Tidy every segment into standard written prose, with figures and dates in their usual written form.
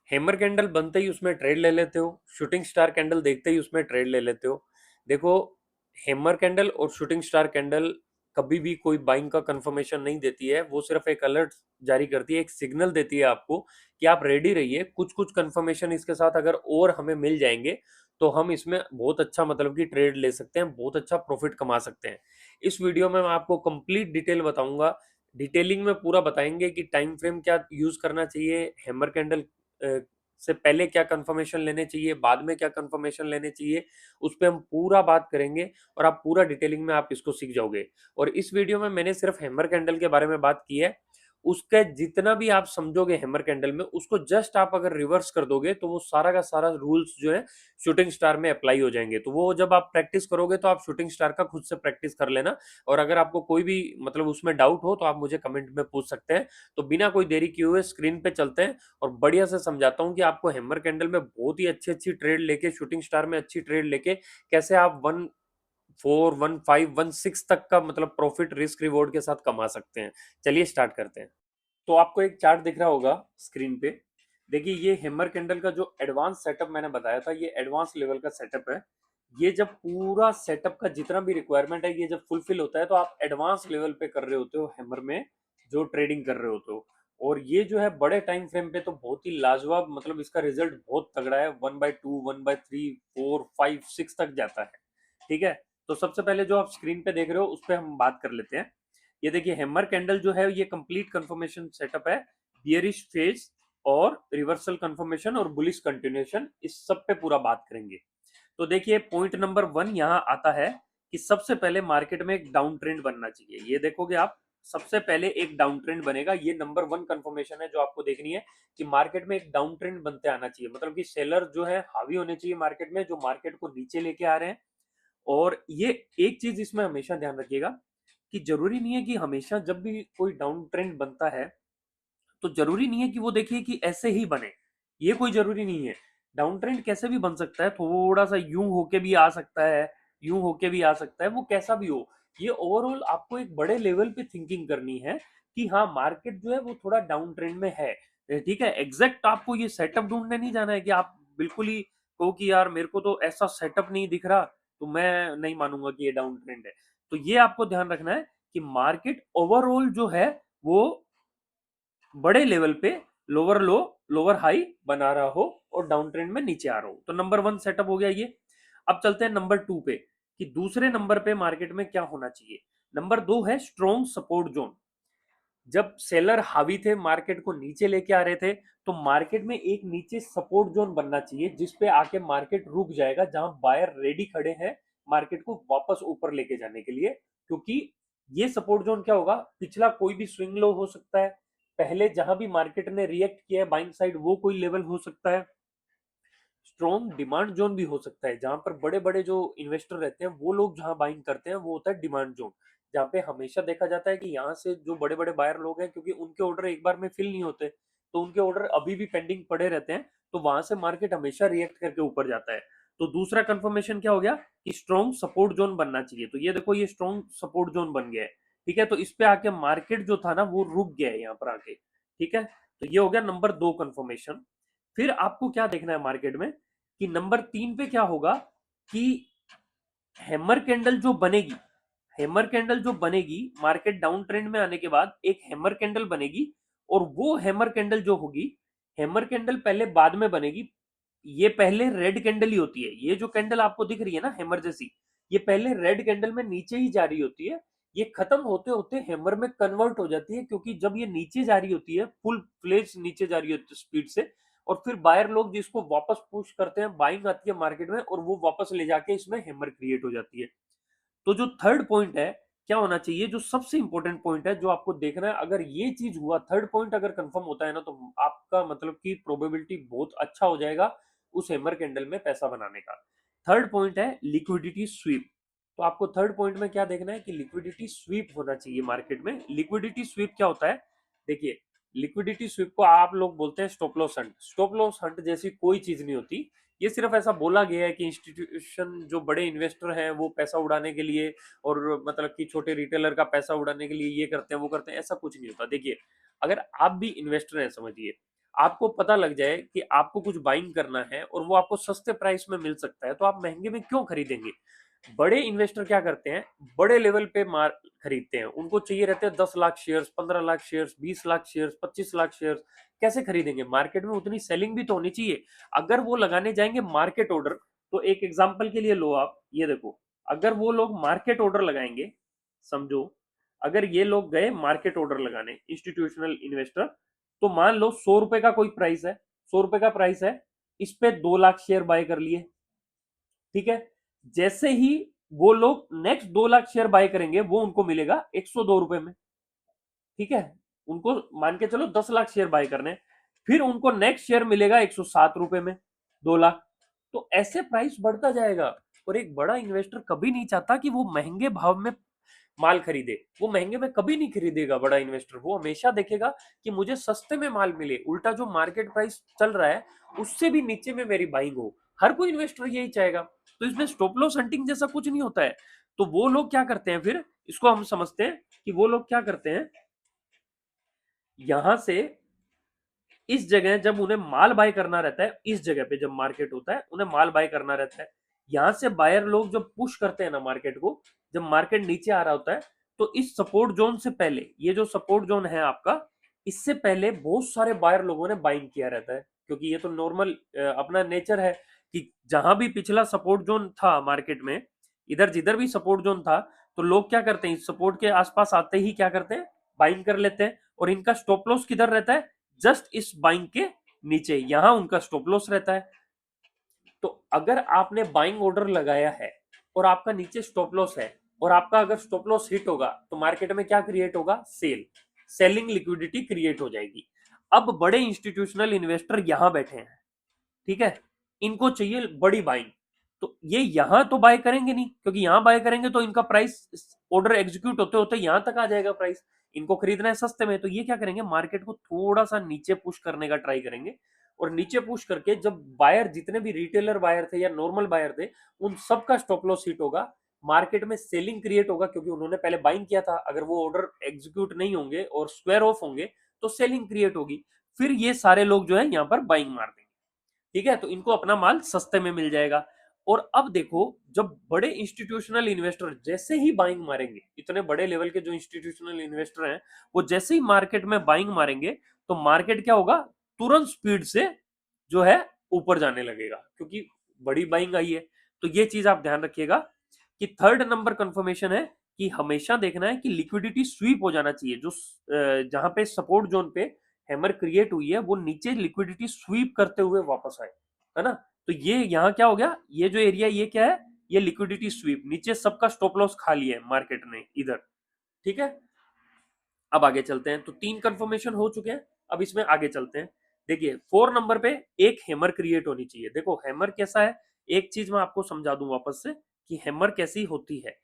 Hammer candle बनते ही उसमें trade ले लेते हो, शूटिंग स्टार कैंडल देखते ही उसमें ट्रेड ले लेते हो। देखो, हैमर कैंडल और शूटिंग स्टार कैंडल कभी भी कोई बाइंग का कंफर्मेशन नहीं देती है। वो सिर्फ एक अलर्ट जारी करती है, एक सिग्नल देती है आपको कि आप रेडी रहिए। कुछ कुछ कंफर्मेशन इसके साथ अगर और हमें मिल जाएंगे तो हम इसमें बहुत अच्छा मतलब कि ट्रेड ले सकते हैं, बहुत अच्छा प्रॉफिट कमा सकते हैं। इस वीडियो में मैं आपको कंप्लीट डिटेल बताऊंगा, डिटेलिंग में पूरा बताएंगे कि टाइम फ्रेम क्या यूज करना चाहिए, हैमर कैंडल से पहले क्या कंफर्मेशन लेने चाहिए, बाद में क्या कंफर्मेशन लेने चाहिए, उस पर हम पूरा बात करेंगे। और आप पूरा डिटेलिंग में आप इसको सीख जाओगे। और इस वीडियो में मैंने सिर्फ हैमर कैंडल के बारे में बात की है। उसका जितना भी आप समझोगे हैमर कैंडल में, उसको जस्ट आप अगर रिवर्स कर दोगे तो वो सारा का सारा रूल्स जो है शूटिंग स्टार में अप्लाई हो जाएंगे। तो वो जब आप प्रैक्टिस करोगे तो आप शूटिंग स्टार का खुद से प्रैक्टिस कर लेना। और अगर आपको कोई भी मतलब उसमें डाउट हो तो आप मुझे कमेंट में पूछ सकते हैं। तो बिना कोई देरी किए हुए स्क्रीन पे चलते हैं और बढ़िया से समझाता हूँ कि आपको हैमर कैंडल में बहुत ही अच्छी अच्छी ट्रेड लेके, शूटिंग स्टार में अच्छी ट्रेड लेके कैसे आप 14, 15, 16 तक का मतलब प्रॉफिट रिस्क रिवॉर्ड के साथ कमा सकते हैं। चलिए स्टार्ट करते हैं। तो आपको एक चार्ट दिख रहा होगा स्क्रीन पे। देखिए, ये हैमर कैंडल का जो एडवांस सेटअप मैंने बताया था, ये एडवांस लेवल का सेटअप है। ये जब पूरा सेटअप का जितना भी रिक्वायरमेंट है ये जब फुलफिल होता है तो आप एडवांस लेवल पे कर रहे होते हो हैमर में, जो ट्रेडिंग कर रहे होते हो। और ये जो है बड़े टाइम फ्रेम पे तो बहुत ही लाजवाब, मतलब इसका रिजल्ट बहुत तगड़ा है। 1/2, 1/3, 4, 5, 6 तक जाता है। ठीक है। तो सबसे पहले जो आप स्क्रीन पे देख रहे हो उस पर हम बात कर लेते हैं। ये देखिए, हैमर कैंडल जो है ये कंप्लीट कंफर्मेशन सेटअप है। बियरिश फेज और रिवर्सल कंफर्मेशन और बुलिश कंटिन्यूएशन, इस सब पे पूरा बात करेंगे। तो देखिए, पॉइंट नंबर 1 यहाँ आता है कि सबसे पहले मार्केट में एक डाउन ट्रेंड बनना चाहिए। ये देखोगे आप, सबसे पहले एक डाउन ट्रेंड बनेगा। ये नंबर 1 कंफर्मेशन है जो आपको देखनी है कि मार्केट में एक डाउन ट्रेंड बनते आना चाहिए। मतलब कि सेलर जो है हावी होने चाहिए मार्केट में, जो मार्केट को नीचे लेके आ रहे हैं। और ये एक चीज इसमें हमेशा ध्यान रखिएगा कि जरूरी नहीं है कि हमेशा जब भी कोई डाउन ट्रेंड बनता है तो जरूरी नहीं है कि वो देखिए कि ऐसे ही बने। ये कोई जरूरी नहीं है। डाउन ट्रेंड कैसे भी बन सकता है, थोड़ा सा यूं होके भी आ सकता है, यूं होके भी आ सकता है, वो कैसा भी हो। ये ओवरऑल आपको एक बड़े लेवल पे थिंकिंग करनी है कि हाँ, मार्केट जो है वो थोड़ा डाउन ट्रेंड में है। ठीक है। एग्जैक्ट आपको ये सेटअप ढूंढने नहीं जाना है कि आप बिल्कुल ही कहो कि यार मेरे को तो ऐसा सेटअप नहीं दिख रहा तो मैं नहीं मानूंगा कि ये डाउन ट्रेंड है। तो ये आपको ध्यान रखना है कि मार्केट ओवरऑल जो है वो बड़े लेवल पे लोअर लो लोअर हाई बना रहा हो और डाउन ट्रेंड में नीचे आ रहा हो। तो नंबर 1 सेटअप हो गया ये। अब चलते हैं नंबर 2 पे कि दूसरे नंबर पे मार्केट में क्या होना चाहिए। नंबर 2 है स्ट्रॉन्ग सपोर्ट जोन। जब सेलर हावी थे, मार्केट को नीचे लेके आ रहे थे, तो मार्केट में एक नीचे सपोर्ट जोन बनना चाहिए जिसपे आके मार्केट रुक जाएगा, जहां बायर रेडी खड़े हैं मार्केट को वापस ऊपर लेके जाने के लिए। क्योंकि ये सपोर्ट जोन क्या होगा, पिछला कोई भी स्विंग लो हो सकता है, पहले जहां भी मार्केट ने रिएक्ट किया है बाइंग साइड वो कोई लेवल हो सकता है, स्ट्रॉन्ग डिमांड जोन भी हो सकता है, जहां पर बड़े बड़े जो इन्वेस्टर रहते हैं वो लोग जहां बाइंग करते हैं वो होता है डिमांड जोन। जहां पे हमेशा देखा जाता है कि यहाँ से जो बड़े बड़े बायर लोग हैं, क्योंकि उनके ऑर्डर एक बार में फिल नहीं होते, तो उनके ऑर्डर अभी भी पेंडिंग पड़े रहते हैं। तो वहां से मार्केट हमेशा रिएक्ट करके ऊपर जाता है। तो दूसरा कंफर्मेशन क्या हो गया कि स्ट्रॉन्ग सपोर्ट जोन बनना चाहिए। तो ये देखो, ये स्ट्रॉन्ग सपोर्ट जोन बन गया है। ठीक है। तो इस पे आके मार्केट जो था ना वो रुक गया है यहाँ पर आके। ठीक है। तो ये हो गया नंबर 2 कंफर्मेशन। फिर आपको क्या देखना है मार्केट में कि नंबर 3 पे क्या होगा कि हैमर कैंडल जो बनेगी, हैमर कैंडल जो बनेगी मार्केट डाउन ट्रेंड में आने के बाद एक हैमर कैंडल बनेगी। और वो हैमर कैंडल जो होगी, हैमर कैंडल पहले बाद में बनेगी। ये पहले रेड कैंडल ही होती है। ये जो कैंडल आपको दिख रही है ना हैमर जैसी, ये पहले रेड कैंडल में नीचे ही जा रही होती है। ये खत्म होते होते हैमर में कन्वर्ट हो जाती है, क्योंकि जब ये नीचे जा रही होती है, फुल फ्लेज नीचे जा रही होती है स्पीड से, और फिर बायर लोग जिसको वापस पुश करते हैं, बाइंग आती है मार्केट में और वो वापस ले जाके इसमें हैमर क्रिएट हो जाती है। तो जो थर्ड पॉइंट है, क्या होना चाहिए, जो सबसे इंपॉर्टेंट पॉइंट है जो आपको देखना है, अगर ये चीज हुआ, थर्ड पॉइंट अगर कंफर्म होता है ना, तो आपका मतलब की प्रोबेबिलिटी बहुत अच्छा हो जाएगा उस हैमर कैंडल में पैसा बनाने का। थर्ड पॉइंट है लिक्विडिटी स्वीप। तो आपको थर्ड पॉइंट में क्या देखना है कि लिक्विडिटी स्वीप होना चाहिए मार्केट में। लिक्विडिटी स्वीप क्या होता है, देखिए, लिक्विडिटी स्वीप को आप लोग बोलते हैं stop loss Hunt. Stop loss Hunt जैसी कोई चीज नहीं होती। ये सिर्फ ऐसा बोला गया है कि इंस्टीट्यूशन जो बड़े इन्वेस्टर हैं वो पैसा उड़ाने के लिए, और मतलब कि छोटे रिटेलर का पैसा उड़ाने के लिए ये करते हैं वो करते हैं, ऐसा कुछ नहीं होता। देखिए, अगर आप भी इन्वेस्टर हैं समझिए, आपको पता लग जाए कि आपको कुछ बाइंग करना है और वो आपको सस्ते प्राइस में मिल सकता है, तो आप महंगे में क्यों खरीदेंगे? बड़े इन्वेस्टर क्या करते हैं, बड़े लेवल पे मार खरीदते हैं, उनको चाहिए रहते हैं 10 lakh shares, 15 lakh shares, 20 lakh shares, 25 lakh shares. कैसे खरीदेंगे? मार्केट में उतनी सेलिंग भी तो होनी चाहिए। अगर वो लगाने जाएंगे मार्केट ऑर्डर, तो एक एग्जांपल के लिए लो आप, ये देखो, अगर वो लोग मार्केट ऑर्डर लगाएंगे, समझो, अगर ये लोग गए मार्केट ऑर्डर लगाने, इंस्टीट्यूशनल इन्वेस्टर, तो मान लो 100 रुपए का कोई प्राइस है, 100 रुपए का प्राइस है, इस पे 2 लाख शेयर बाय कर लिए, ठीक है। जैसे ही वो लोग नेक्स्ट 2 लाख शेयर बाय करेंगे, वो उनको मिलेगा 102 रुपए में, ठीक है। उनको मान के चलो 10 लाख शेयर बाय करने, फिर उनको नेक्स्ट शेयर मिलेगा 107 रुपए में, 2 लाख। तो ऐसे प्राइस बढ़ता जाएगा। और एक बड़ा इन्वेस्टर कभी नहीं चाहता कि वो महंगे भाव में माल खरीदे, वो महंगे में कभी नहीं खरीदेगा। बड़ा इन्वेस्टर वो हमेशा देखेगा कि मुझे सस्ते में माल मिले, उल्टा जो मार्केट प्राइस चल रहा है उससे भी नीचे में मेरी बाइंग हो। हर कोई इन्वेस्टर यही चाहेगा। तो इसमें स्टॉप लॉस हंटिंग जैसा कुछ नहीं होता है। तो वो लोग क्या करते हैं, फिर इसको हम समझते हैं कि वो लोग क्या करते हैं, यहां से इस जगह जब उन्हें माल बाय करना रहता है, इस जगह पे जब मार्केट होता है उन्हें माल बाय करना रहता है, यहां से बायर लोग जब पुश करते हैं ना मार्केट को, जब मार्केट नीचे आ रहा होता है, तो इस सपोर्ट जोन से पहले, ये जो सपोर्ट जोन है आपका, इससे पहले बहुत सारे बायर लोगों ने बाइंग किया रहता है, क्योंकि ये तो नॉर्मल अपना नेचर है कि जहां भी पिछला सपोर्ट जोन था मार्केट में, इधर जिधर भी सपोर्ट जोन था, तो लोग क्या करते हैं, इस सपोर्ट के आसपास आते ही क्या करते हैं, बाइंग कर लेते हैं। और इनका स्टॉप लॉस किधर रहता है, जस्ट इस बाइंग के नीचे, यहां उनका स्टॉप लॉस रहता है। तो अगर आपने बाइंग ऑर्डर लगाया है और आपका नीचे स्टॉप लॉस है, और आपका अगर स्टॉप लॉस हिट होगा, तो मार्केट में क्या क्रिएट होगा, सेलिंग लिक्विडिटी क्रिएट हो जाएगी। अब बड़े इंस्टीट्यूशनल इन्वेस्टर यहां बैठे हैं, ठीक है, इनको चाहिए बड़ी बाइंग, तो ये यहां तो बाय करेंगे नहीं, क्योंकि यहां बाय करेंगे तो इनका प्राइस ऑर्डर एग्जीक्यूट होते होते यहां तक आ जाएगा प्राइस, इनको खरीदना है सस्ते में, तो ये क्या करेंगे, मार्केट को थोड़ा सा नीचे पुश करने का ट्राई करेंगे। और नीचे पुश करके जब बायर, जितने भी रिटेलर बायर थे या नॉर्मल बायर थे, उन सबका स्टॉप लॉस हिट होगा, मार्केट में सेलिंग क्रिएट होगा, क्योंकि उन्होंने पहले बाइंग किया था, अगर वो ऑर्डर एग्जीक्यूट नहीं होंगे और स्क्वायर ऑफ होंगे, तो सेलिंग क्रिएट होगी। फिर ये सारे लोग जो है यहाँ पर बाइंग मार देंगे, ठीक है, तो इनको अपना माल सस्ते में मिल जाएगा। और अब देखो, जब बड़े इंस्टीट्यूशनल इन्वेस्टर जैसे ही बाइंग मारेंगे, इतने बड़े लेवल के जो इंस्टीट्यूशनल इन्वेस्टर हैं, वो जैसे ही मार्केट में बाइंग मारेंगे, तो मार्केट क्या होगा, तुरंत स्पीड से जो है ऊपर जाने लगेगा, क्योंकि बड़ी बाइंग आई है। तो ये चीज आप ध्यान रखिएगा कि थर्ड नंबर कंफर्मेशन है कि हमेशा देखना है कि लिक्विडिटी स्वीप हो जाना चाहिए, जो जहां पे सपोर्ट जोन पे हैमर क्रिएट हुई है, वो नीचे लिक्विडिटी स्वीप करते हुए वापस आए, है ना। तो ये यहाँ क्या हो गया, ये जो एरिया, ये क्या है, ये लिक्विडिटी स्वीप, नीचे सबका स्टॉप लॉस खा लिया है मार्केट ने इधर, ठीक है। अब आगे चलते हैं, तो 3 कंफर्मेशन हो चुके हैं, अब इसमें आगे चलते हैं। देखिए 4 नंबर पे एक हैमर क्रिएट होनी चाहिए। देखो हैमर कैसा है, एक चीज मैं आपको समझा दूं वापस से कि हैमर कैसी होती है।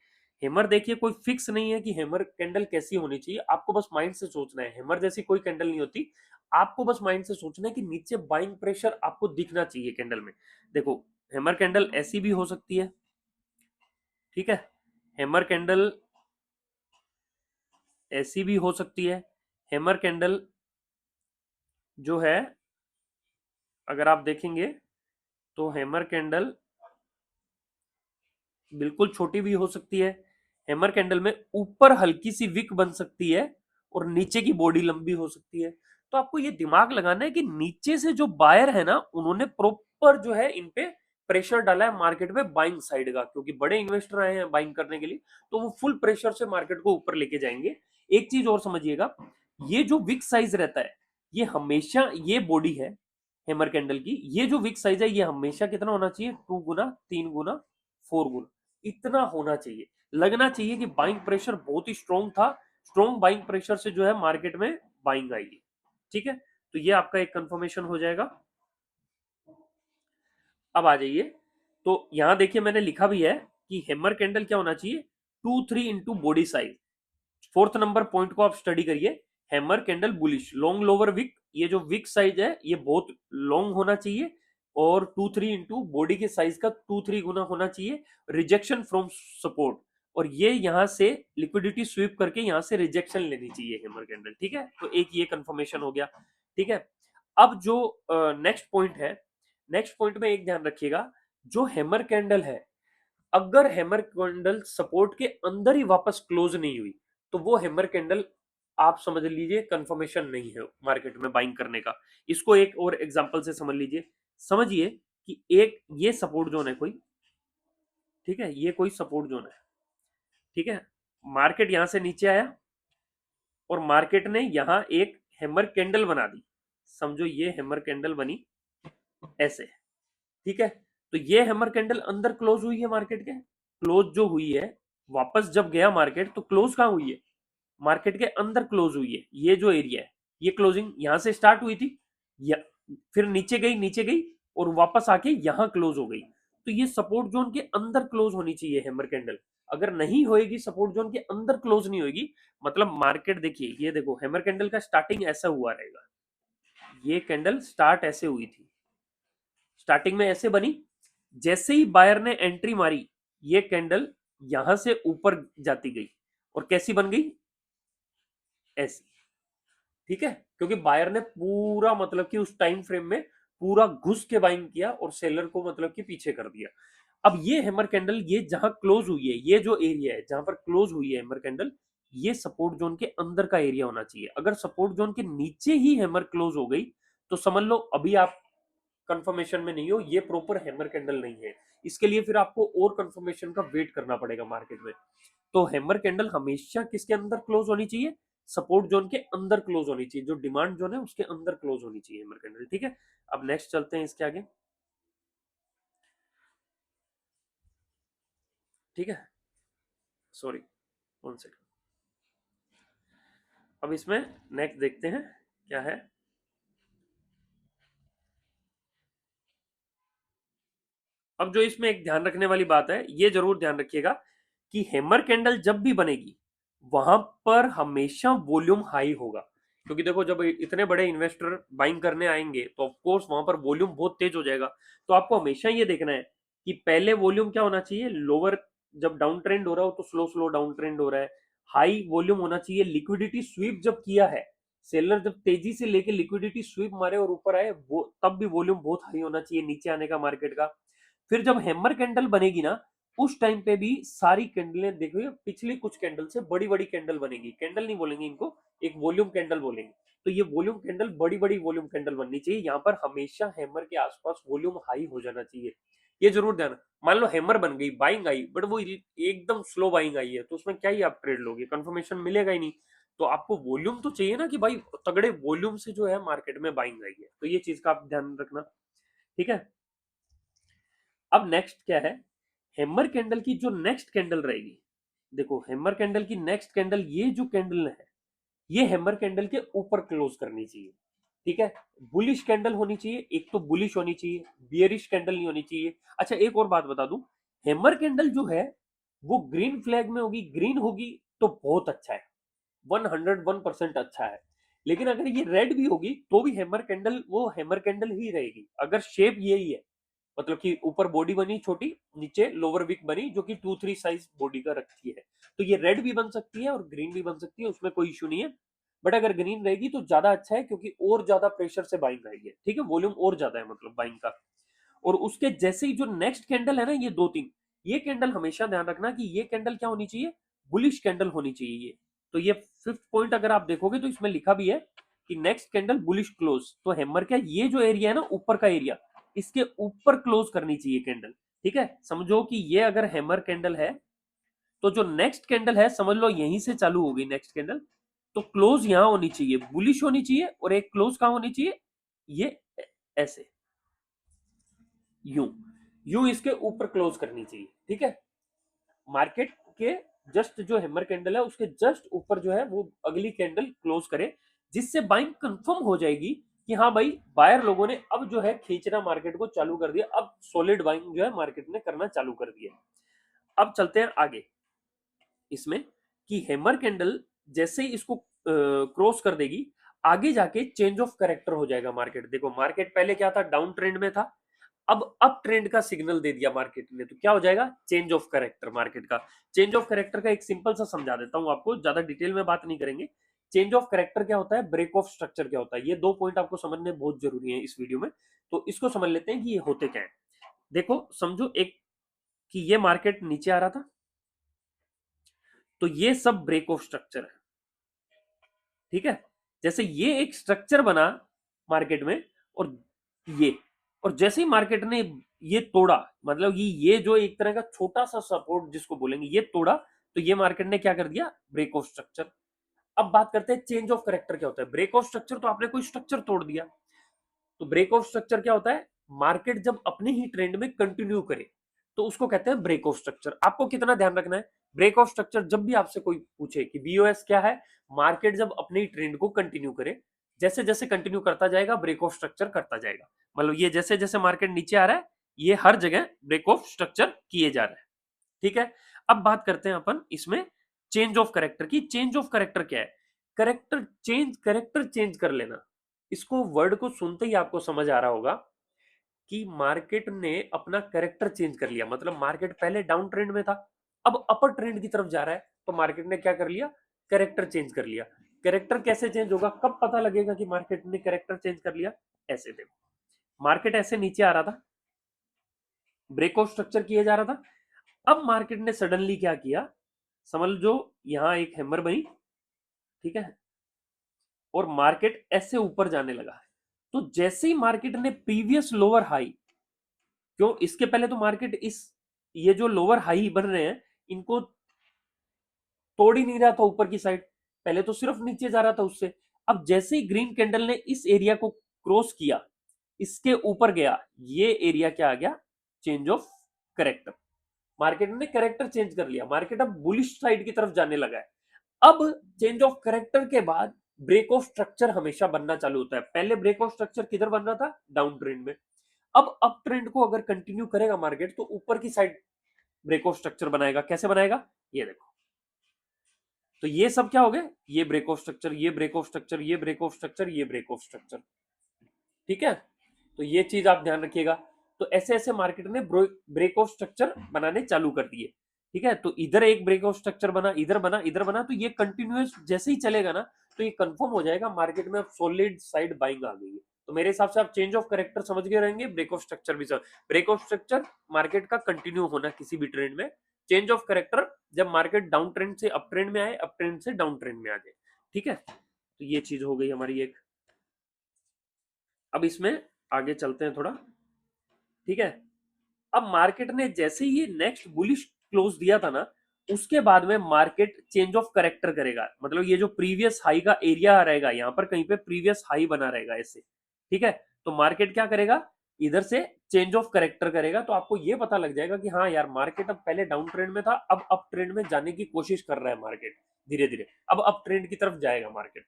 हैमर देखिए कोई फिक्स नहीं है कि हैमर कैंडल कैसी होनी चाहिए, आपको बस माइंड से सोचना है, हैमर जैसी कोई कैंडल नहीं होती। आपको बस माइंड से सोचना है कि नीचे बाइंग प्रेशर आपको दिखना चाहिए कैंडल में। देखो हैमर कैंडल ऐसी भी हो सकती है, ठीक है, हैमर कैंडल ऐसी भी हो सकती है। हैमर कैंडल जो है, अगर आप देखेंगे, तो हैमर कैंडल बिल्कुल छोटी भी हो सकती है। हैमर कैंडल में ऊपर हल्की सी विक बन सकती है और नीचे की बॉडी लंबी हो सकती है। तो आपको ये दिमाग लगाना है कि नीचे से जो बायर है ना, उन्होंने प्रॉपर जो है इन पे प्रेशर डाला है मार्केट में बाइंग साइड का, क्योंकि बड़े इन्वेस्टर आए हैं बाइंग करने के लिए, तो वो फुल प्रेशर से मार्केट को ऊपर लेके जाएंगे। एक चीज और समझिएगा, ये जो विक साइज रहता है, ये हमेशा, ये बॉडी है हैमर कैंडल की, ये जो विक साइज है, ये हमेशा कितना होना चाहिए, 2 गुना, 3 गुना, 4 गुना, इतना होना चाहिए। लगना चाहिए कि बाइंग प्रेशर बहुत ही स्ट्रॉन्ग था, स्ट्रॉन्ग बाइंग प्रेशर से जो है मार्केट में बाइंग आई है, ठीक है। तो ये आपका एक कंफर्मेशन हो जाएगा। अब आ जाइए, तो यहां देखिए मैंने लिखा भी है कि हैमर कैंडल क्या होना चाहिए, 2-3 into body size. Fourth number point को आप स्टडी करिए, hammer candle bullish, long lower wick, ये जो विक साइज है ये बहुत लॉन्ग होना चाहिए, और 2-3 इंटू बॉडी के साइज का 2-3 गुना होना चाहिए। रिजेक्शन फ्रॉम सपोर्ट, और ये यहां से लिक्विडिटी स्वीप करके यहां से रिजेक्शन लेनी चाहिए हैमर कैंडल, ठीक है। तो एक ये कंफर्मेशन हो गया, ठीक है। अब जो नेक्स्ट पॉइंट है, नेक्स्ट पॉइंट में एक ध्यान रखिएगा, जो हैमर कैंडल है, अगर हैमर कैंडल सपोर्ट के अंदर ही वापस क्लोज नहीं हुई तो वो हैमर कैंडल आप समझ लीजिए कंफर्मेशन नहीं है मार्केट में बाइंग करने का। इसको एक और एग्जांपल से समझ लीजिए। समझिए कि एक ये सपोर्ट जोन है कोई, ठीक है, ये कोई सपोर्ट जोन है, ठीक है, मार्केट यहां से नीचे आया और मार्केट ने यहां एक हैमर कैंडल बना दी, समझो ये हैमर कैंडल बनी ऐसे, ठीक है। तो ये हैमर कैंडल अंदर क्लोज हुई है मार्केट के, क्लोज जो हुई है, वापस जब गया मार्केट तो क्लोज कहां हुई है, मार्केट के अंदर क्लोज हुई है। ये जो एरिया है, ये क्लोजिंग यहां से स्टार्ट हुई थी, या फिर नीचे गई और वापस आके यहां क्लोज हो गई। तो ये सपोर्ट जोन के अंदर क्लोज होनी चाहिए हैमर कैंडल। अगर नहीं होएगी, सपोर्ट जोन के अंदर क्लोज नहीं होएगी, मतलब मार्केट देखिए, ये देखो हैमर कैंडल का स्टार्टिंग ऐसा हुआ रहेगा, ये कैंडल स्टार्ट ऐसे हुई थी, स्टार्टिंग में ऐसे बनी, जैसे ही बायर ने एंट्री मारी ये कैंडल यहां से ऊपर जाती गई और कैसी बन गई, ऐसी, ठीक है, क्योंकि बायर ने पूरा मतलब कि उस टाइम फ्रेम में पूरा घुस के बाइंग किया और सेलर को मतलब कि पीछे कर दिया। अब ये हैमर कैंडल, ये जहां क्लोज हुई है, ये जो एरिया है जहां पर क्लोज हुई है हैमर कैंडल, ये सपोर्ट जोन के अंदर का एरिया होना चाहिए। अगर सपोर्ट जोन के नीचे ही हैमर क्लोज हो गई तो समझ लो अभी आप कंफर्मेशन में नहीं हो, ये प्रॉपर हैमर कैंडल नहीं है। इसके लिए फिर आपको और कंफर्मेशन का वेट करना पड़ेगा मार्केट में। तो हैमर कैंडल हमेशा किसके अंदर क्लोज होनी चाहिए, सपोर्ट जोन के अंदर क्लोज होनी चाहिए, जो डिमांड जोन है उसके अंदर क्लोज होनी चाहिए हैमर कैंडल, ठीक है। अब नेक्स्ट चलते हैं इसके आगे, ठीक है, सॉरी, वन सेकंड। अब इसमें नेक्स्ट देखते हैं क्या है। अब जो इसमें एक ध्यान रखने वाली बात है, ये जरूर ध्यान रखिएगा कि हैमर कैंडल जब भी बनेगी वहां पर हमेशा वॉल्यूम हाई होगा, क्योंकि देखो जब इतने बड़े इन्वेस्टर बाइंग करने आएंगे तो ऑफ कोर्स वहां पर वॉल्यूम बहुत तेज हो जाएगा। तो आपको हमेशा ये देखना है कि पहले वॉल्यूम क्या होना चाहिए, लोअर, जब डाउन ट्रेंड हो रहा हो तो स्लो स्लो डाउन ट्रेंड हो रहा है, हाई वॉल्यूम होना चाहिए। लिक्विडिटी स्वीप जब किया है, सेलर जब तेजी से लेके लिक्विडिटी स्वीप मारे और ऊपर आए, वो तब भी वॉल्यूम बहुत हाई होना चाहिए नीचे आने का मार्केट का। फिर जब हैमर कैंडल बनेगी ना, उस टाइम पे भी सारी कैंडलें देखिए, पिछली कुछ कैंडल से बड़ी बड़ी कैंडल बनेगी, कैंडल नहीं बोलेंगे इनको, एक वॉल्यूम कैंडल बोलेंगे। तो ये वॉल्यूम कैंडल बड़ी बड़ी वॉल्यूम कैंडल बननी चाहिए, यहाँ पर हमेशा हैमर के आसपास वॉल्यूम हाई हो जाना चाहिए, ये जरूर ध्यान। मान लो हैमर बन गई, बाइंग आई, बट वो एकदम स्लो बाइंग आई है, तो उसमें क्या ही आप ट्रेड लोगे, कंफर्मेशन मिलेगा ही नहीं। तो आपको वॉल्यूम तो चाहिए ना कि भाई तगड़े वॉल्यूम से जो है मार्केट में बाइंग आई है, तो ये चीज का आप ध्यान रखना, ठीक है। अब नेक्स्ट क्या है, हैमर कैंडल की जो नेक्स्ट कैंडल रहेगी, देखो हैमर कैंडल की नेक्स्ट कैंडल, ये जो कैंडल है ये हैमर कैंडल के ऊपर क्लोज करनी चाहिए, ठीक है। बुलिश कैंडल होनी चाहिए, एक तो बुलिश होनी चाहिए, बियरिश कैंडल नहीं होनी चाहिए। अच्छा एक और बात बता दूं, हैमर कैंडल जो है वो ग्रीन फ्लैग में होगी, ग्रीन होगी तो बहुत अच्छा है, 101% अच्छा है। लेकिन अगर ये रेड भी होगी तो भी हैमर कैंडल वो हैमर कैंडल ही रहेगी, अगर शेप यही है, मतलब कि ऊपर बॉडी बनी छोटी, नीचे लोअर विक बनी जो कि 2-3 साइज बॉडी का रखती है, तो ये रेड भी बन सकती है और ग्रीन भी बन सकती है, उसमें कोई इशू नहीं है। बट अगर ग्रीन रहेगी तो ज्यादा अच्छा है, क्योंकि और ज्यादा प्रेशर से बाइंग आएगी, ठीक है, वॉल्यूम और ज्यादा है मतलब बाइंग का। और उसके जैसे ही जो नेक्स्ट कैंडल है ना, ये 2-3, ये कैंडल हमेशा ध्यान रखना कि ये कैंडल क्या होनी चाहिए, बुलिश कैंडल होनी चाहिए ये। तो ये फिफ्थ पॉइंट अगर आप देखोगे तो इसमें लिखा भी है कि नेक्स्ट कैंडल बुलिश क्लोज, तो हैमर क्या, ये जो एरिया है ना ऊपर का एरिया, इसके ऊपर क्लोज करनी चाहिए कैंडल, ठीक है। समझो कि ये अगर हैमर कैंडल है तो जो नेक्स्ट कैंडल है समझ लो यहीं से चालू होगी नेक्स्ट कैंडल, तो क्लोज यहां होनी चाहिए, बुलिश होनी चाहिए, और एक क्लोज कहां होनी चाहिए, ये ऐसे, यूं, यूं इसके ऊपर क्लोज करनी चाहिए, ठीक है। मार्केट के जस्ट जो हैमर कैंडल है उसके जस्ट ऊपर जो है वो अगली कैंडल क्लोज करे, जिससे बाइंग कंफर्म हो जाएगी कि हाँ भाई बायर लोगों ने अब जो है खींचना मार्केट को चालू कर दिया, अब सॉलिड बाइंग जो है मार्केट ने करना चालू कर दिया। अब चलते हैं आगे इसमें कि हैमर कैंडल जैसे ही इसको क्रॉस कर देगी, आगे जाके चेंज ऑफ कैरेक्टर हो जाएगा मार्केट। देखो मार्केट पहले क्या था, डाउन ट्रेंड में था, अब अप ट्रेंड का सिग्नल दे दिया मार्केट ने, तो क्या हो जाएगा, चेंज ऑफ कैरेक्टर मार्केट का। चेंज ऑफ कैरेक्टर का एक सिंपल सा समझा देता हूं आपको, ज्यादा डिटेल में बात नहीं करेंगे। चेंज ऑफ करेक्टर क्या होता है, ब्रेक ऑफ स्ट्रक्चर क्या होता है। ये दो पॉइंट आपको समझने बहुत जरूरी है इस वीडियो में। तो इसको समझ लेते हैं कि ये होते क्या है। देखो समझो एक कि ये मार्केट नीचे आ रहा था, तो ये सब ब्रेक ऑफ स्ट्रक्चर है, ठीक है। जैसे ये एक स्ट्रक्चर बना मार्केट में, और ये, और जैसे ही मार्केट ने ये तोड़ा, मतलब ये जो एक तरह का छोटा सा सपोर्ट जिसको बोलेंगे, ये तोड़ा, तो ये मार्केट ने क्या कर दिया, ब्रेक ऑफ स्ट्रक्चर। अब बात करते हैं चेंज ऑफ करेक्टर क्या होता है। ब्रेक ऑफ स्ट्रक्चर तो आपने कोई स्ट्रक्चर तोड़ दिया, तो ब्रेक ऑफ स्ट्रक्चर क्या होता है, मार्केट जब अपने ही ट्रेंड में कंटिन्यू करे तो उसको कहते हैं ब्रेक ऑफ स्ट्रक्चर। आपको कितना ध्यान रखना है, ब्रेक ऑफ स्ट्रक्चर जब भी आपसे कोई पूछे कि बीओएस क्या है, मार्केट जब अपने ही ट्रेंड को कंटिन्यू करे, जैसे जैसे कंटिन्यू करता जाएगा ब्रेक ऑफ स्ट्रक्चर करता जाएगा। मतलब ये जैसे जैसे मार्केट नीचे आ रहा है, ये हर जगह ब्रेक ऑफ स्ट्रक्चर किए जा रहे हैं, ठीक है। अब बात करते हैं अपन इसमें चेंज ऑफ करेक्टर की। चेंज ऑफ करेक्टर क्या है, करेक्टर चेंज कर लेना। इसको वर्ड को सुनते ही आपको समझ आ रहा होगा कि मार्केट ने अपना करेक्टर चेंज कर लिया। मतलब मार्केट पहले डाउन ट्रेंड में था, अब अपर ट्रेंड की तरफ जा रहा है, तो मार्केट ने क्या कर लिया, करेक्टर चेंज कर लिया। करेक्टर कैसे चेंज होगा, कब पता लगेगा कि मार्केट ने करेक्टर चेंज कर लिया। ऐसे देखो, मार्केट ऐसे नीचे आ रहा था, ब्रेक ऑफ स्ट्रक्चर किया जा रहा था। अब मार्केट ने सडनली क्या किया, समझ लो यहां एक हैमर बनी, ठीक है, और मार्केट ऐसे ऊपर जाने लगा। तो जैसे ही मार्केट ने प्रीवियस लोअर हाई, क्यों, इसके पहले तो मार्केट इस, ये जो लोअर हाई बन रहे हैं इनको तोड़ ही नहीं रहा था ऊपर की साइड, पहले तो सिर्फ नीचे जा रहा था उससे। अब जैसे ही ग्रीन कैंडल ने इस एरिया को क्रॉस किया, इसके ऊपर गया, ये एरिया क्या आ गया, चेंज ऑफ करेक्टर। मार्केट ने करेक्टर चेंज कर लिया, मार्केट अब बुलिश साइड की तरफ जाने लगा है। अब चेंज ऑफ करेक्टर के बाद ब्रेक ऑफ स्ट्रक्चर हमेशा बनना चालू होता है। पहले ब्रेक ऑफ स्ट्रक्चर किधर बन रहा था, डाउन ट्रेंड में। अब अप ट्रेंड को अगर कंटिन्यू करेगा मार्केट, तो ऊपर की साइड ब्रेक ऑफ स्ट्रक्चर बनाएगा। कैसे बनाएगा, ये देखो। तो ये सब क्या हो गए, ये ब्रेक ऑफ स्ट्रक्चर, ये ब्रेक ऑफ स्ट्रक्चर, ये ब्रेक ऑफ स्ट्रक्चर, ये ब्रेक ऑफ स्ट्रक्चर, ठीक है। तो ये चीज आप ध्यान रखिएगा। तो ऐसे ऐसे मार्केट ने ब्रेक ऑफ स्ट्रक्चर बनाने चालू कर दिए, ठीक है। तो इधर एक ब्रेक ऑफ स्ट्रक्चर बना, इधर बना, इधर बना, तो ये कंटिन्यूअस जैसे ही चलेगा ना, तो ये कंफर्म हो जाएगा मार्केट में अब सॉलिड साइड बाइंग आ गई है। तो मेरे हिसाब से आप चेंज ऑफ करेक्टर समझ गए रहेंगे, ब्रेक ऑफ स्ट्रक्चर भी समझ। ब्रेक ऑफ स्ट्रक्चर मार्केट का कंटिन्यू होना किसी भी ट्रेंड में, चेंज ऑफ करेक्टर जब मार्केट डाउन ट्रेंड से अप ट्रेंड में आए, अप ट्रेंड से डाउन ट्रेंड में आ जाए, ठीक है। तो ये चीज हो गई हमारी एक। अब इसमें आगे चलते हैं थोड़ा, ठीक है। अब मार्केट ने जैसे ही ये नेक्स्ट बुलिश क्लोज दिया था ना, उसके बाद में मार्केट चेंज ऑफ करेक्टर करेगा। मतलब ये जो प्रीवियस हाई का एरिया रहेगा, यहाँ पर कहीं पे प्रीवियस हाई बना रहेगा ऐसे, ठीक है। तो मार्केट क्या करेगा, इधर से चेंज ऑफ करेक्टर करेगा। तो आपको ये पता लग जाएगा कि हाँ यार, मार्केट अब पहले डाउन ट्रेंड में था, अब अप ट्रेंड में जाने की कोशिश कर रहा है मार्केट, धीरे धीरे अब अप ट्रेंड की तरफ जाएगा मार्केट।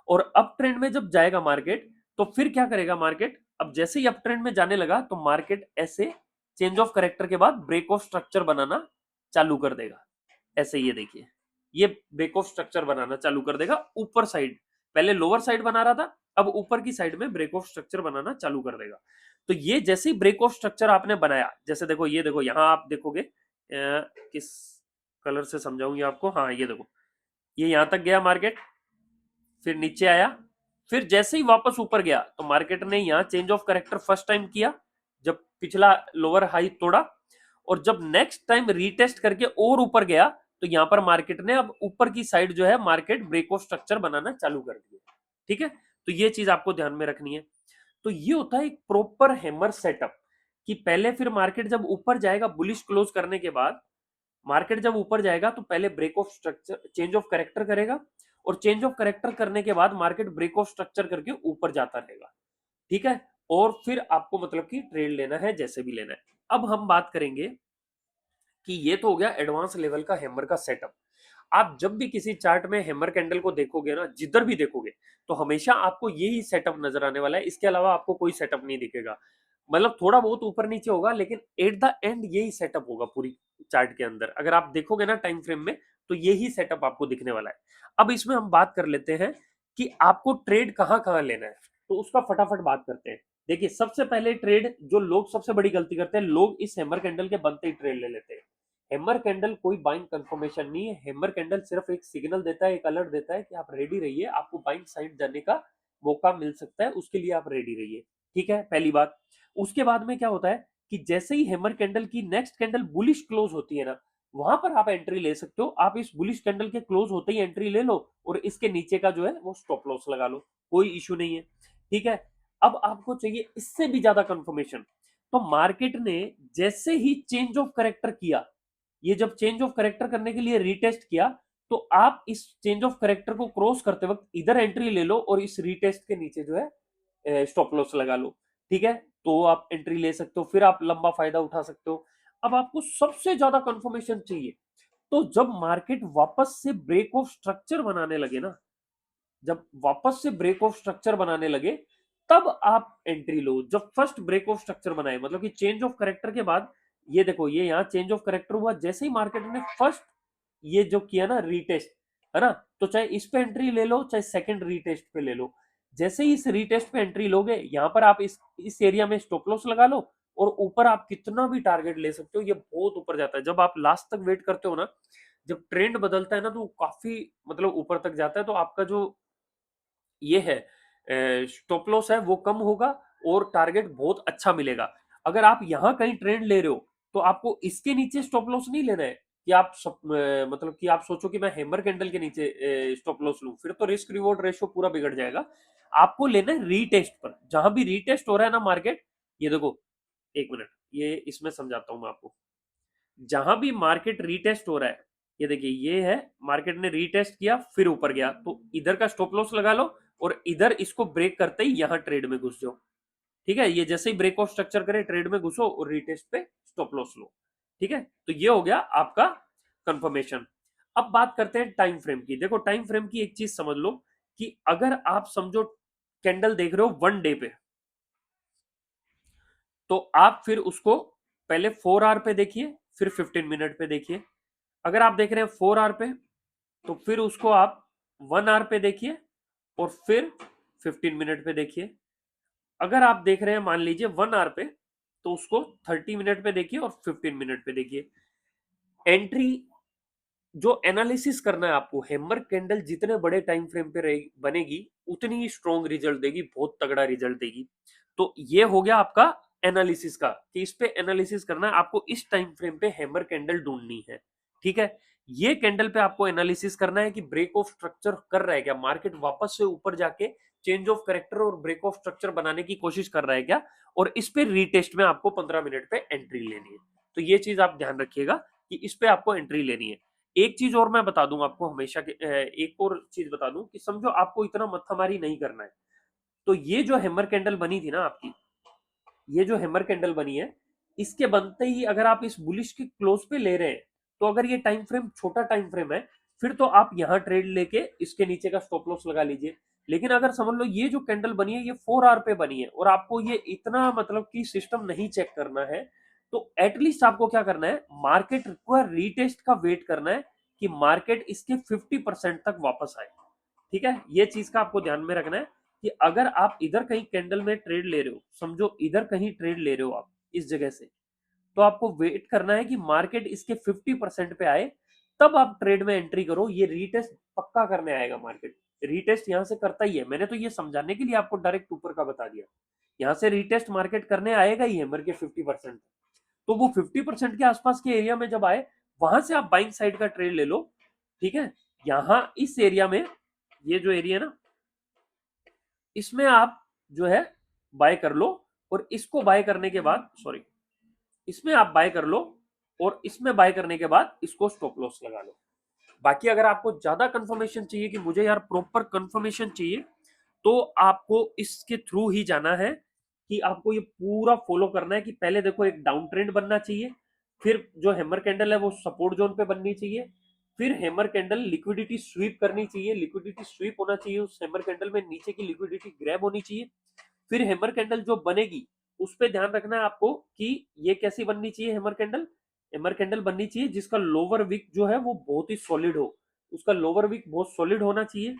और अप ट्रेंड में जब जाएगा मार्केट, तो फिर क्या करेगा मार्केट, अब जैसे ही अप ट्रेंड में जाने लगा, तो मार्केट ऐसे चेंज ऑफ करेक्टर के बाद ब्रेक ऑफ स्ट्रक्चर बनाना चालू कर देगा। ऐसे ये देखिए, ये ब्रेक ऑफ स्ट्रक्चर बनाना चालू कर देगा ऊपर साइड। पहले लोअर साइड बना रहा था, अब ऊपर की साइड में ब्रेक ऑफ स्ट्रक्चर बनाना चालू कर देगा। तो ये जैसे ही ब्रेक ऑफ स्ट्रक्चर आपने बनाया, जैसे देखो, ये देखो, यहां आप देखोगे किस कलर से समझाऊंगी आपको, हाँ ये देखो, ये यहां तक गया मार्केट, फिर नीचे आया, फिर जैसे ही वापस ऊपर गया, तो मार्केट ने यहाँ change of character first time किया जब पिछला लोअर हाई तोड़ा, और जब नेक्स्ट टाइम रीटेस्ट करके और ऊपर गया, तो यहाँ पर मार्केट ने अब ऊपर की साइड जो है मार्केट ब्रेक ऑफ स्ट्रक्चर बनाना चालू कर दिया, ठीक है। तो ये चीज आपको ध्यान में रखनी है। तो ये होता है एक प्रॉपर हैमर सेटअप, कि पहले फिर मार्केट जब ऊपर जाएगा बुलिश क्लोज करने के बाद, मार्केट जब ऊपर जाएगा तो पहले break of structure change of character करेगा, और चेंज ऑफ करेक्टर करने के बाद मार्केट ब्रेक ऑफ स्ट्रक्चर करके ऊपर जाता रहेगा, ठीक है। और फिर आपको मतलब कि ट्रेड लेना है जैसे भी लेना है। अब हम बात करेंगे कि ये तो हो गया एडवांस लेवल का हैमर का सेटअप। आप जब भी किसी चार्ट में हैमर कैंडल को देखोगे ना, जिधर भी देखोगे, तो हमेशा आपको यही सेटअप नजर आने वाला है, इसके अलावा आपको कोई सेटअप नहीं दिखेगा। मतलब थोड़ा बहुत ऊपर नीचे होगा, लेकिन एट द एंड यही सेटअप होगा पूरी चार्ट के अंदर। अगर आप देखोगे ना टाइम फ्रेम में, तो यही सेटअप आपको दिखने वाला है। अब इसमें हम बात कर लेते हैं कि आपको ट्रेड कहाँ कहाँ लेना है, तो उसका फटाफट बात करते हैं। देखिए, सबसे पहले ट्रेड जो लोग सबसे बड़ी गलती करते हैं, लोग इस हैमर कैंडल के बनते ही ट्रेड ले लेते हैं। हैमर कैंडल कोई बाइंग कंफर्मेशन नहीं है। हैमर कैंडल सिर्फ एक सिग्नल देता है, एक अलर्ट देता है कि आप रेडी रहिए, आपको बाइंग साइड जाने का मौका मिल सकता है, उसके लिए आप रेडी रहिए। ठीक है, पहली बात। उसके बाद में क्या होता है कि जैसे ही हैमर कैंडल की नेक्स्ट कैंडल बुलिश क्लोज होती है ना, वहां पर आप एंट्री ले सकते हो। आप इस बुलिश कैंडल के क्लोज होते ही एंट्री ले लो और इसके नीचे का जो है वो स्टॉप लॉस लगा लो, कोई इश्यू नहीं है। ठीक है, अब आपको चाहिए इससे भी ज्यादा कंफर्मेशन। तो मार्केट ने जैसे ही चेंज ऑफ करेक्टर किया, ये जब चेंज ऑफ करेक्टर करने के लिए रीटेस्ट किया, तो आप इस चेंज ऑफ करेक्टर को क्रॉस करते वक्त इधर एंट्री ले लो और इस रीटेस्ट के नीचे जो है स्टॉप लॉस लगा लो। ठीक है, तो आप एंट्री ले सकते हो, फिर आप लंबा फायदा उठा सकते हो। अब आपको सबसे ज्यादा कंफर्मेशन चाहिए, तो जब मार्केट वापस से ब्रेक ऑफ स्ट्रक्चर बनाने लगे ना, जब वापस से ब्रेक ऑफ स्ट्रक्चर बनाने लगे, तब आप एंट्री लो। जब फर्स्ट ब्रेक ऑफ स्ट्रक्चर बनाए, मतलब कि चेंज ऑफ करेक्टर के बाद, ये देखो ये यहाँ चेंज ऑफ करेक्टर हुआ, जैसे ही मार्केट ने फर्स्ट ये जो किया ना रीटेस्ट, है ना, तो चाहे इस पे एंट्री ले लो चाहे सेकंड रीटेस्ट पे ले लो, जैसे ही इस रीटेस्ट पे एंट्री लोगे, यहाँ पर आप इस एरिया में स्टॉप लॉस लगा लो और ऊपर आप कितना भी टारगेट ले सकते हो, ये बहुत ऊपर जाता है। जब आप लास्ट तक वेट करते हो ना, जब ट्रेंड बदलता है ना, तो काफी मतलब ऊपर तक जाता है, तो आपका जो ये है स्टॉप लॉस है वो कम होगा और टारगेट बहुत अच्छा मिलेगा। अगर आप यहाँ कहीं ट्रेंड ले रहे हो, तो आपको इसके नीचे स्टॉप लॉस नहीं लेना है कि आप मतलब कि आप सोचो कि मैं हैमर कैंडल के नीचे स्टॉप लॉस लूं, फिर तो रिस्क रिवॉर्ड रेशियो पूरा बिगड़ जाएगा। आपको लेना है रीटेस्ट पर, जहां भी रीटेस्ट हो रहा है ना मार्केट, ये देखो, एक मिनट, ये इसमें समझाता हूं मैं आपको। जहां भी मार्केट रीटेस्ट हो रहा है, ये देखिए ये है, मार्केट ने रीटेस्ट किया फिर ऊपर गया, तो इधर का स्टॉप लॉस लगा लो और इधर इसको ब्रेक करते ही यहां ट्रेड में घुस जाओ। ठीक है, ये जैसे ही ब्रेक ऑफ स्ट्रक्चर करे ट्रेड में घुसो और रीटेस्ट पे स्टॉप लॉस लो। ठीक है, तो ये हो गया आपका कंफर्मेशन। अब बात करते हैं टाइम फ्रेम की। देखो टाइम फ्रेम की एक चीज समझ लो कि अगर आप समझो कैंडल देख रहे हो 1 डे पे, तो आप फिर उसको पहले 4 आवर पे देखिए, फिर 15 मिनट पे देखिए। अगर आप देख रहे हैं 4 आवर पे, तो फिर उसको आप 1 आवर पे देखिए और फिर 15 मिनट पे देखिए। अगर आप देख रहे हैं मान लीजिए 1 आवर पे, तो उसको 30 मिनट पे देखिए और 15 मिनट पे देखिए। एंट्री जो एनालिसिस करना है आपको, हैमर कैंडल जितने बड़े टाइम फ्रेम पे बनेगी उतनी ही स्ट्रॉन्ग रिजल्ट देगी, बहुत तगड़ा रिजल्ट देगी। तो ये हो गया आपका एनालिसिस का, कि इस पे एनालिसिस करना है आपको, इस टाइम फ्रेम पे हैमर कैंडल ढूंढनी है। ठीक है, ये कैंडल पे आपको एनालिसिस करना है कि ब्रेक ऑफ स्ट्रक्चर कर रहा है क्या, मार्केट वापस से ऊपर जाके चेंज ऑफ करेक्टर और ब्रेक ऑफ स्ट्रक्चर बनाने की कोशिश कर रहा है क्या, और इस पे रीटेस्ट में आपको 15 मिनट पे एंट्री लेनी है। तो ये चीज आप ध्यान रखिएगा कि इस पे आपको एंट्री लेनी है। एक चीज और मैं बता दूं आपको हमेशा के, एक और चीज बता दूं कि समझो आपको इतना मत्थामारी नहीं करना है, तो ये जो हैमर कैंडल बनी थी ना आपकी, ये जो हैमर कैंडल बनी है, इसके बनते ही अगर आप इस बुलिश के क्लोज पे ले रहे हैं, तो अगर ये टाइम फ्रेम छोटा टाइम फ्रेम है, फिर तो आप यहाँ ट्रेड लेके इसके नीचे का स्टॉप लॉस लगा लीजिए। लेकिन अगर समझ लो ये जो कैंडल बनी है ये 4 आवर पे बनी है और आपको ये इतना मतलब कि सिस्टम नहीं चेक करना है, तो एटलीस्ट आपको क्या करना है, मार्केट को रीटेस्ट का वेट करना है कि मार्केट इसके 50% तक वापस आए। ठीक है, ये चीज का आपको ध्यान में रखना है कि अगर आप इधर कहीं कैंडल में ट्रेड ले रहे हो, समझो इधर कहीं ट्रेड ले रहे हो आप इस जगह से, तो आपको वेट करना है कि मार्केट इसके 50% पे आए, तब आप ट्रेड में एंट्री करो। ये रीटेस्ट पक्का करने आएगा मार्केट, रीटेस्ट यहां से करता ही है। मैंने तो ये समझाने के लिए आपको डायरेक्ट ऊपर का बता दिया, यहाँ से रीटेस्ट मार्केट करने आएगा ही है मर के 50%। तो वो 50% के आसपास के एरिया में जब आए, वहां से आप बाइंग साइड का ट्रेड ले लो। ठीक है, यहां इस एरिया में, ये जो एरिया है ना, इसमें आप जो है बाय कर लो और इसको बाय करने के बाद, सॉरी, इसमें आप बाय कर लो और इसमें बाय करने के बाद इसको स्टॉप लॉस लगा लो। बाकी अगर आपको ज्यादा कंफर्मेशन चाहिए कि मुझे यार प्रॉपर कंफर्मेशन चाहिए, तो आपको इसके थ्रू ही जाना है कि आपको ये पूरा फॉलो करना है कि पहले देखो एक डाउन ट्रेंड बनना चाहिए, फिर जो हैमर कैंडल है वो सपोर्ट जोन पे बननी चाहिए, फिर हैमर कैंडल लिक्विडिटी स्वीप करनी चाहिए, लिक्विडिटी स्वीप होना चाहिए उस हैमर कैंडल में, नीचे की लिक्विडिटी ग्रैब होनी चाहिए। फिर हैमर कैंडल जो बनेगी उस पे ध्यान रखना है आपको कि ये कैसी बननी चाहिए हैमर कैंडल, हैमर कैंडल बननी चाहिए जिसका लोअर विक जो है वो बहुत ही सॉलिड हो, उसका लोअर विक बहुत सॉलिड होना चाहिए।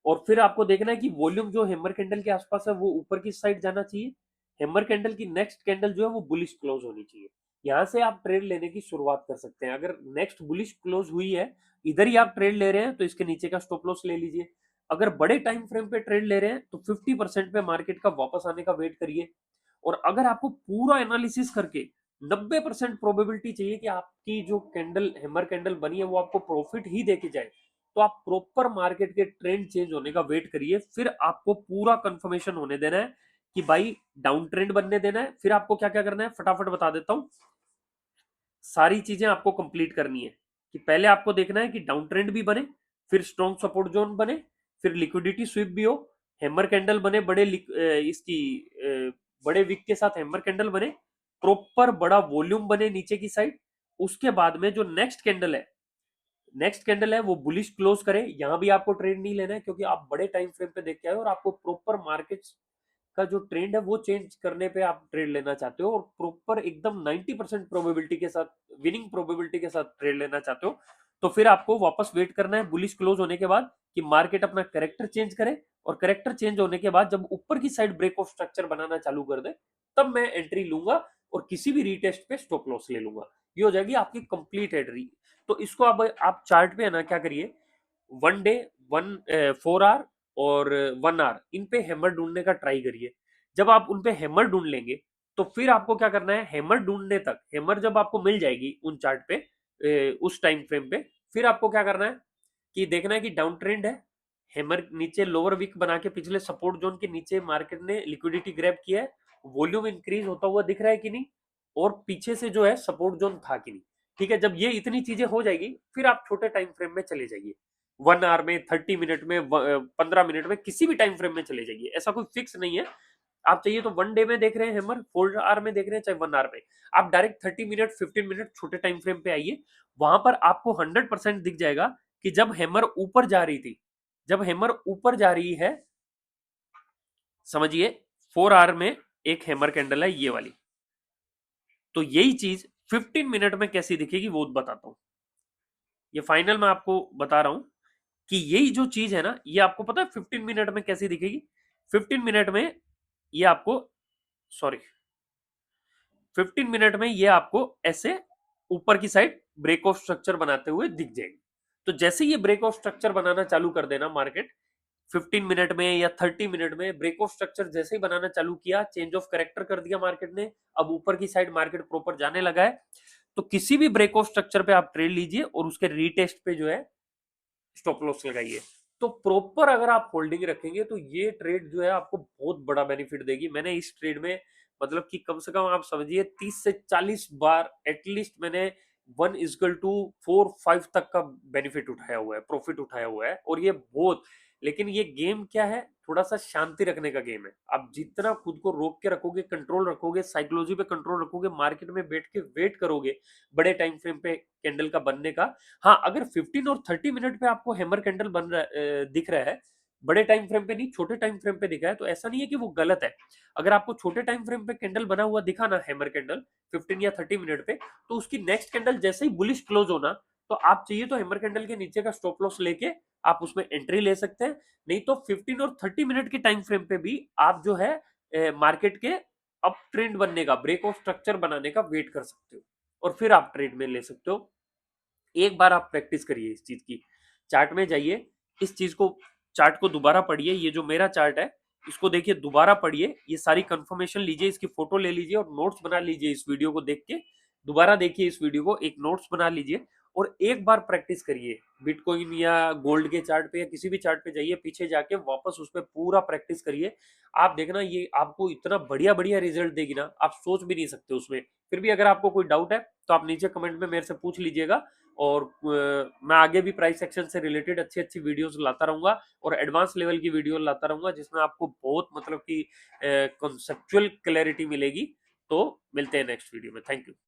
और फिर आपको देखना है कि वॉल्यूम जो हैमर कैंडल के आसपास है वो ऊपर की साइड जाना चाहिए। हैमर कैंडल की नेक्स्ट कैंडल जो है वो बुलिश क्लोज होनी चाहिए। यहाँ से आप ट्रेड लेने की शुरुआत कर सकते हैं। अगर नेक्स्ट बुलिश क्लोज हुई है, इधर ही आप ट्रेड ले रहे हैं, तो इसके नीचे का स्टॉप लॉस ले लीजिए। अगर बड़े टाइम फ्रेम पे ट्रेड ले रहे हैं तो 50% पे मार्केट का वापस आने का वेट करिए। और अगर आपको पूरा एनालिसिस करके 90% प्रोबेबिलिटी चाहिए कि आपकी जो कैंडल हैमर कैंडल बनी है वो आपको प्रॉफिट ही देके जाए, तो आप प्रॉपर मार्केट के ट्रेंड चेंज होने का वेट करिए। फिर आपको पूरा कंफर्मेशन होने देना है कि भाई डाउन ट्रेंड बनने देना है। फिर आपको क्या क्या करना है फटाफट बता देता हूं। सारी चीजें आपको कंप्लीट करनी है कि पहले आपको देखना है कि डाउन ट्रेंड भी बने, फिर स्ट्रॉन्ग सपोर्ट जोन बने, फिर लिक्विडिटी स्विप भी हो, हैमर कैंडल बने बड़े इसकी बड़े विक के साथ हैमर कैंडल बने, प्रॉपर बड़ा वॉल्यूम बने नीचे की साइड। उसके बाद में जो नेक्स्ट कैंडल है वो बुलिश क्लोज करे। यहां भी आपको ट्रेड नहीं लेना है क्योंकि आप बड़े टाइम फ्रेम पे देख के आए और आपको प्रॉपर मार्केट का जो ट्रेंड है वो चेंज करने पे आप ट्रेड लेना चाहते हो और प्रॉपर एकदम 90% प्रोबेबिलिटी के साथ, विनिंग प्रोबेबिलिटी के साथ ट्रेड लेना चाहते हो, तो फिर आपको वापस वेट करना है बुलिश क्लोज होने के बाद कि मार्केट अपना करेक्टर चेंज करे। और करेक्टर चेंज होने के बाद जब ऊपर की साइड ब्रेक ऑफ स्ट्रक्चर बनाना चालू कर दे, तब मैं एंट्री लूंगा और किसी भी रीटेस्ट पे स्टॉप लॉस ले लूंगा। ये हो जाएगी आपकी कंप्लीट एंट्री। तो इसको अब आप चार्ट पे है ना क्या करिए, वन डे, वन 4 आवर और 1 आवर इन पे हैमर ढूंढने का ट्राई करिए। जब आप उन पे हैमर ढूंढ लेंगे तो फिर आपको क्या करना है, हैमर ढूंढने तक, हैमर जब आपको मिल जाएगी उन चार्ट पे उस टाइम फ्रेम पे, फिर आपको क्या करना है कि देखना है कि डाउन ट्रेंड है, हैमर नीचे लोअर वीक बना के पिछले सपोर्ट जोन के नीचे मार्केट ने लिक्विडिटी ग्रैब किया है, वॉल्यूम इंक्रीज होता हुआ दिख रहा है कि नहीं, और पीछे से जो है सपोर्ट जोन था कि नहीं। ठीक है, जब ये इतनी चीजें हो जाएगी फिर आप छोटे टाइम फ्रेम में चले जाइए। 1 आवर में, 30 मिनट में, 15 मिनट में, किसी भी टाइम फ्रेम में चले जाइए, ऐसा कोई फिक्स नहीं है। आप चाहिए तो वन डे में देख रहे हैं हैमर, 4 आवर में देख रहे हैं, चाहे 1 आवर में, आप डायरेक्ट 30 मिनट, 15 मिनट छोटे टाइम फ्रेम पे आइए। वहां पर आपको 100% दिख जाएगा कि जब हैमर ऊपर जा रही थी, जब हैमर ऊपर जा रही है, समझिए 4 आवर में एक हैमर कैंडल है ये वाली, तो यही चीज 15 मिनट में कैसी दिखेगी वो बताता हूं। ये फाइनल मैं आपको बता रहा हूं कि यही जो चीज है ना, ये आपको पता है 15 मिनट में कैसी दिखेगी। 15 मिनट में ये आपको, सॉरी, 15 मिनट में ये आपको ऐसे ऊपर की साइड ब्रेक ऑफ स्ट्रक्चर बनाते हुए दिख जाएगी। तो जैसे ये ब्रेक ऑफ स्ट्रक्चर बनाना चालू कर देना मार्केट, 15 मिनट में या 30 मिनट में ब्रेक ऑफ स्ट्रक्चर जैसे ही बनाना चालू किया, चेंज ऑफ करेक्टर कर दिया मार्केट ने, अब ऊपर की साइड मार्केट प्रॉपर जाने लगा है, तो किसी भी ब्रेक ऑफ स्ट्रक्चर पे आप ट्रेड लीजिए और उसके रीटेस्ट पे जो है स्टॉप लॉस लगाइए। तो प्रॉपर अगर आप होल्डिंग रखेंगे तो ये ट्रेड जो है आपको बहुत बड़ा बेनिफिट देगी। मैंने इस ट्रेड में मतलब कि कम से कम आप समझिए 30 से 40 बार एटलीस्ट मैंने 1:4-5 तक का बेनिफिट उठाया हुआ है, प्रॉफिट उठाया हुआ है। और ये बहुत, लेकिन ये गेम क्या है, थोड़ा सा शांति रखने का गेम है। आप जितना खुद को रोक के रखोगे, कंट्रोल रखोगे, साइकोलॉजी पे कंट्रोल रखोगे, मार्केट में बैठ के वेट करोगे बड़े टाइम फ्रेम पे कैंडल का बनने का। हाँ, अगर 15 और 30 मिनट पे आपको हैमर कैंडल बन रहा दिख रहा है, बड़े टाइम फ्रेम पे नहीं छोटे टाइम फ्रेम पे दिखा है, तो ऐसा नहीं है कि वो गलत है। अगर आपको छोटे टाइम फ्रेम पे कैंडल बना हुआ दिखा ना हैमर कैंडल 15 या 30 मिनट पे, तो उसकी नेक्स्ट कैंडल जैसे ही बुलिश क्लोज होना, तो आप चाहिए तो हैमर कैंडल के नीचे का स्टॉप लॉस लेके आप उसमें एंट्री ले सकते हैं। नहीं तो 15 और 30 मिनट के टाइम फ्रेम पे भी आप जो है मार्केट के अप ट्रेंड बनने का, ब्रेक ऑफ स्ट्रक्चर बनाने का वेट कर सकते हो और फिर आप ट्रेड में ले सकते हो। एक बार आप प्रैक्टिस करिए इस चीज की, चार्ट में जाइए, इस चीज को, चार्ट को दोबारा पढ़िए। ये जो मेरा चार्ट है इसको देखिए, दोबारा पढ़िए, ये सारी कंफर्मेशन लीजिए, इसकी फोटो ले लीजिए और नोट्स बना लीजिए। इस वीडियो को देख के दोबारा देखिए, इस वीडियो को एक नोट्स बना लीजिए और एक बार प्रैक्टिस करिए। बिटकॉइन या गोल्ड के चार्ट पे या किसी भी चार्ट पे जाइए, पीछे जाके वापस उस पर पूरा प्रैक्टिस करिए। आप देखना ये आपको इतना बढ़िया बढ़िया रिजल्ट देगी ना, आप सोच भी नहीं सकते उसमें। फिर भी अगर आपको कोई डाउट है तो आप नीचे कमेंट में मेरे से पूछ लीजिएगा। और मैं आगे भी प्राइस सेक्शन से रिलेटेड अच्छी अच्छी वीडियोस लाता रहूंगा और एडवांस लेवल की वीडियो लाता रहूंगा, जिसमें आपको बहुत मतलब कि कॉन्सेप्चुअल क्लैरिटी मिलेगी। तो मिलते हैं नेक्स्ट वीडियो में। Thank you.